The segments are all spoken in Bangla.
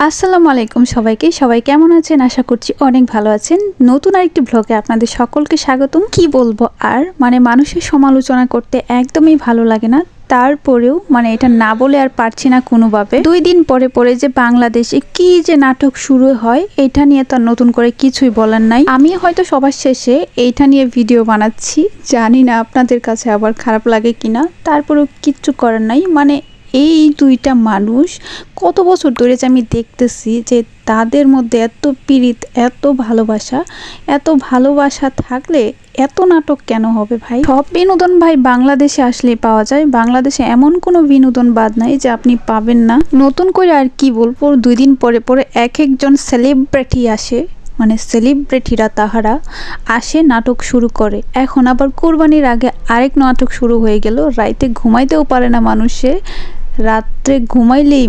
আসসালামু আলাইকুম সবাইকে। সবাই কেমন আছেন? আশা করছি অনেক ভালো আছেন। নতুন আরেকটি ব্লগে আপনাদের সকলকে স্বাগতম। কি বলবো আর মানুষের সমালোচনা করতে একদমই ভালো লাগে না। তারপরেও এটা না বলে আর পারছি না কোনোভাবে। 2 দিন পরে পরে যে বাংলাদেশে কি যে নাটক শুরু হয় এটা নিয়ে তো নতুন করে কিছুই বলার নাই। আমি হয়তো সবার শেষে এইটা নিয়ে ভিডিও বানাচ্ছি, জানি না আপনাদের কাছে আবার খারাপ লাগে কিনা। তারপরেও কিচ্ছু করার নাই। এই দুইটা মানুষ কত বছর ধরে যে আমি দেখতেছি যে তাদের মধ্যে এত পীড়িত, এত ভালোবাসা থাকলে এত নাটক কেন হবে ভাই? সব বিনোদন ভাই বাংলাদেশে আসলেই পাওয়া যায়। বাংলাদেশে এমন কোনো বিনোদন বাদ নাই যে আপনি পাবেন না। নতুন করে আর কি বলবো, 2 দিন পরে পরে এক একজন সেলিব্রিটি আসে, সেলিব্রিটিরা তাহারা আসে নাটক শুরু করে। এখন আবার কোরবানির আগে আরেক নাটক শুরু হয়ে গেল। রাইতে ঘুমাইতেও পারে না মানুষে, রাত্রে ঘুমাইলেই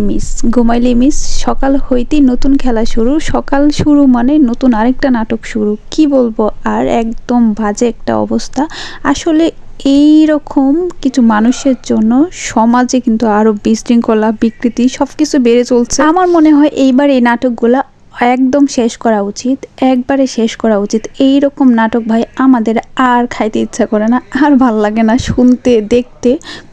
মিস। সকাল হইতেই নতুন খেলা শুরু, সকাল শুরু নতুন আরেকটা নাটক শুরু। কি বলবো আর, একদম বাজে একটা অবস্থা। আসলে এই রকম কিছু মানুষের জন্য সমাজে কিন্তু আরো বিশৃঙ্খলা, বিকৃতি সবকিছু বেড়ে চলছে। আমার মনে হয় এইবার এই নাটকগুলা একদম শেষ করা উচিত, একবারে শেষ করা উচিত। এই রকম নাটক ভাই আমাদের আর খাইতে ইচ্ছা করে না, আর ভাল লাগে না শুনতে দেখতে।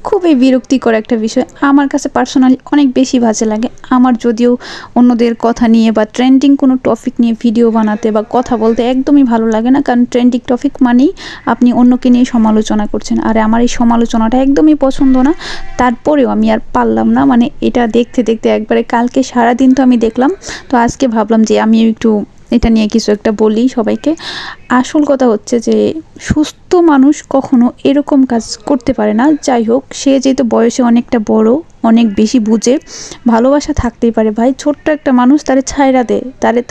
খুবই বিরক্তিকর একটা বিষয়। আমার কাছে পার্সোনালি অনেক বেশি বাজে লাগে। আমার যদিও অন্যদের কথা নিয়ে বা ট্রেন্ডিং কোনো টপিক নিয়ে ভিডিও বানাতে বা কথা বলতে একদমই ভালো লাগে না, কারণ ট্রেন্ডিং টপিক মানেই আপনি অন্যকে নিয়ে সমালোচনা করছেন। আর আমার এই সমালোচনাটা একদমই পছন্দ না। তারপরেও আমি আর পারলাম না, এটা দেখতে দেখতে একবারে কালকে সারাদিন তো আমি দেখলাম। তো আজকে ভাবলাম যে আমি একটু এটা নিয়ে কিছু একটা বলি সবাইকে। আসল কথা হচ্ছে যে সুস্থ মানুষ কখনো এরকম কাজ করতে পারে না। যাই হোক, সে যেহেতু বয়সে অনেকটা বড়, অনেক বেশি বুঝে, ভালোবাসা থাকতেই পারে ভাই। ছোট্ট একটা মানুষ, তারে ছাইরা দে,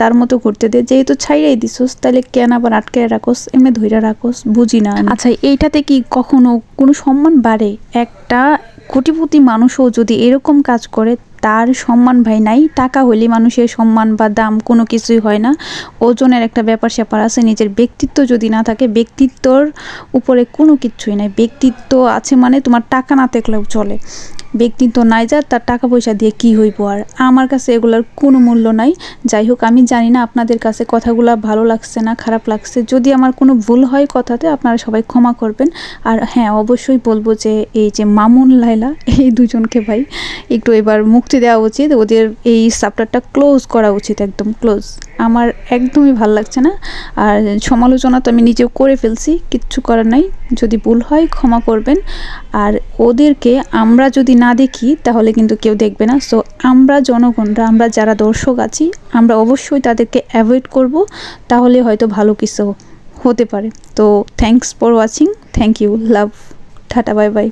তার মতো করতে দে। যেহেতু ছাইরাই দিছোস, তাহলে কেন আবার আটকায় রাখোস, এমনি ধইরা রাখোস, বুঝি না। আচ্ছা, এইটাতে কি কখনো কোনো সম্মান বাড়ে? একটা কোটিপতি মানুষও যদি এরকম কাজ করে, তার সম্মান ভাই নাই। টাকা হইলে মানুষের সম্মান বা দাম কোনো কিছুই হয় না। ওজনের একটা ব্যাপার স্যাপার আছে। নিজের ব্যক্তিত্ব যদি না থাকে, ব্যক্তিত্বর উপরে কোনো কিছুই নাই। ব্যক্তিত্ব আছে তোমার টাকা না থাকলেও চলে। ব্যক্তিত্ব নাই যা, তার টাকা পয়সা দিয়ে কি হইব? আর আমার কাছে এগুলোর কোনো মূল্য নাই। যাই হোক, আমি জানি না আপনাদের কাছে কথাগুলো ভালো লাগছে না খারাপ লাগছে। যদি আমার কোনো ভুল হয় কথাতে, আপনারা সবাই ক্ষমা করবেন। আর হ্যাঁ, অবশ্যই বলবো যে এই যে মামুন লায়লা, এই দুজনকে ভাই একটু এবার মুক্তি দেওয়া উচিত। ওদের এই চ্যাপ্টারটা ক্লোজ করা উচিত, একদম ক্লোজ। আমার একদমই ভালো লাগছে না। আর সমালোচনা তো আমি নিজেও করে ফেলছি, কিচ্ছু করার নাই। যদি ভুল হয় ক্ষমা করবেন। আর ওদেরকে আমরা যদি না দেখি তাহলে কিন্তু কেউ দেখবে না। সো আমরা জনগণরা, আমরা যারা দর্শক আছি, আমরা অবশ্যই তাদেরকে অ্যাভয়েড করব। তাহলে হয়তো ভালো কিছু হতে পারে। তো thanks for watching, thank you, love, tata, bye by.